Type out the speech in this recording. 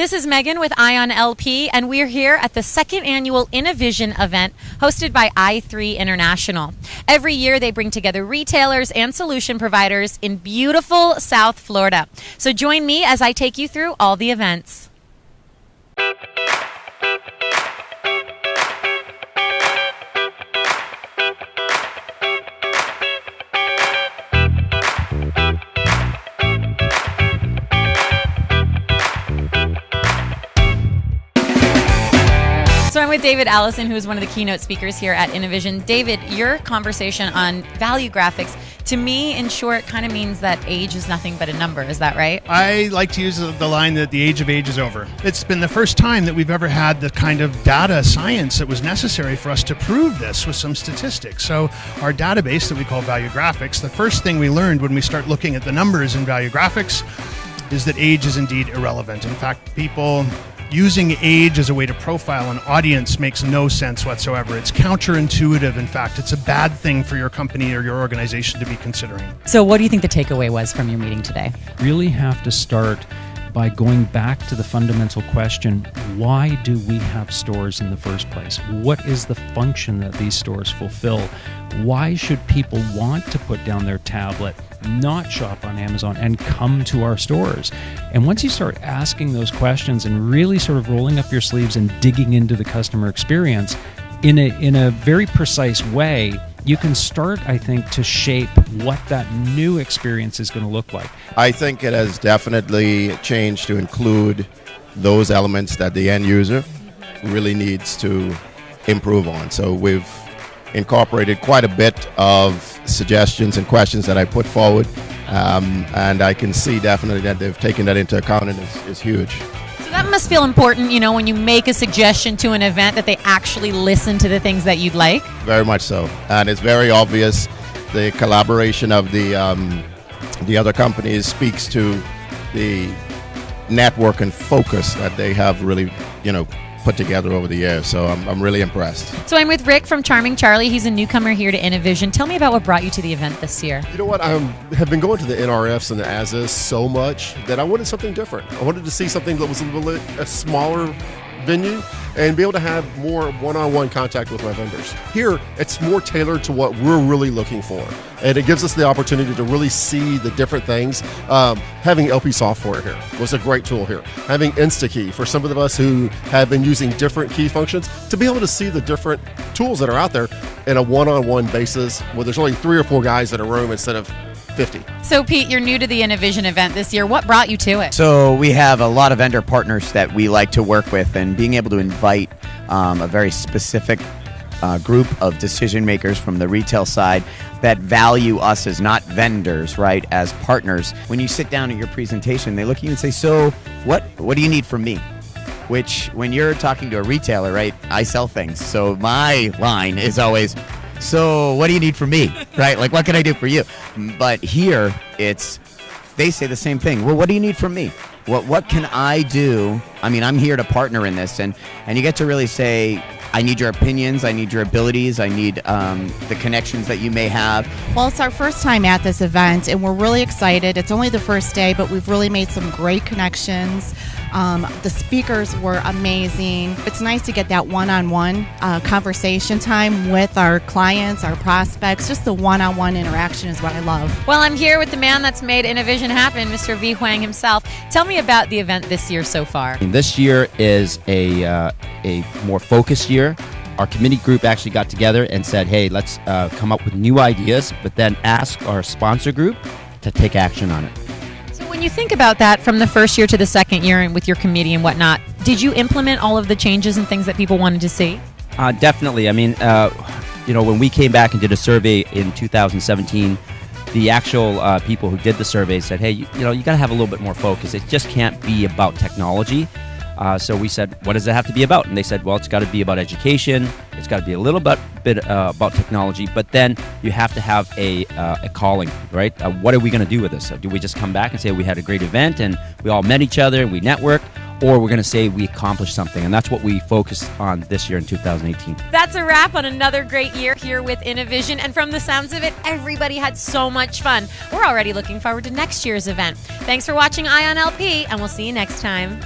This is Megan with Ion LP, and we're here at the second annual Innovision event hosted by i3 International. Every year they bring together retailers and solution providers in beautiful South Florida. So join me as I take you through all the events. So I'm with David Allison, who is one of the keynote speakers here at Innovision. David, your conversation on value graphics, to me, in short, kind of means that age is nothing but a number. Is that right? I like to use the line that the age of age is over. It's been the first time that we've ever had the kind of data science that was necessary for us to prove this with some statistics. So our database that we call value graphics, the first thing we learned when we start looking at the numbers in value graphics is that age is indeed irrelevant. In fact, people using age as a way to profile an audience makes no sense whatsoever. It's counterintuitive. In fact, it's a bad thing for your company or your organization to be considering. So what do you think the takeaway was from your meeting today? Really have to start by going back to the fundamental question, why do we have stores in the first place? What is the function that these stores fulfill? Why should people want to put down their tablet, not shop on Amazon, and come to our stores? And once you start asking those questions and really sort of rolling up your sleeves and digging into the customer experience in a very precise way, you can start, I think, to shape what that new experience is going to look like. I think it has definitely changed to include those elements that the end user really needs to improve on. So we've incorporated quite a bit of suggestions and questions that I put forward, and I can see definitely that they've taken that into account, and it's huge. So that must feel important, you know, when you make a suggestion to an event that they actually listen to the things that you'd like. Very much so, and it's very obvious. The collaboration of the other companies speaks to the network and focus that they have really, put together over the years. So I'm really impressed. So I'm with Rick from Charming Charlie. He's a newcomer here to Innovision. Tell me about what brought you to the event this year. You know what? I have been going to the NRFs and the ASIS so much that I wanted something different. I wanted to see something that was a smaller venue and be able to have more one-on-one contact with my vendors. Here, it's more tailored to what we're really looking for. And it gives us the opportunity to really see the different things. Having LP software here was a great tool here. Having InstaKey for some of us who have been using different key functions, to be able to see the different tools that are out there in a one-on-one basis where there's only 3 or 4 guys in a room instead of 50. So Pete, you're new to the Innovision event this year. What brought you to it? So we have a lot of vendor partners that we like to work with, and being able to invite a very specific group of decision makers from the retail side that value us as not vendors, right, as partners. When you sit down at your presentation, they look at you and say, so what do you need from me? Which, when you're talking to a retailer, right, I sell things. So my line is always, so what do you need from me, right? Like, what can I do for you? But here, they say the same thing. Well, what do you need from me? What can I do? I mean, I'm here to partner in this, and you get to really say, I need your opinions, I need your abilities, I need the connections that you may have. Well, it's our first time at this event, and we're really excited. It's only the first day, but we've really made some great connections. The speakers were amazing. It's nice to get that one-on-one conversation time with our clients, our prospects. Just the one-on-one interaction is what I love. Well, I'm here with the man that's made Innovision happen, Mr. V. Huang himself. Tell me about the event this year so far. This year is a more focused year. Our committee group actually got together and said, hey, let's come up with new ideas, but then ask our sponsor group to take action on it. When you think about that from the first year to the second year and with your committee and whatnot, did you implement all of the changes and things that people wanted to see? Definitely. I mean, when we came back and did a survey in 2017, the actual people who did the survey said, hey, you got to have a little bit more focus. It just can't be about technology. So we said, what does it have to be about? And they said, well, it's got to be about education. It's got to be a little bit about technology, but then you have to have a calling, right? What are we going to do with this? Do we just come back and say we had a great event and we all met each other and we networked? Or we're going to say we accomplished something, and that's what we focused on this year in 2018. That's a wrap on another great year here with Innovision, and from the sounds of it, everybody had so much fun. We're already looking forward to next year's event. Thanks for watching Ion LP, and we'll see you next time.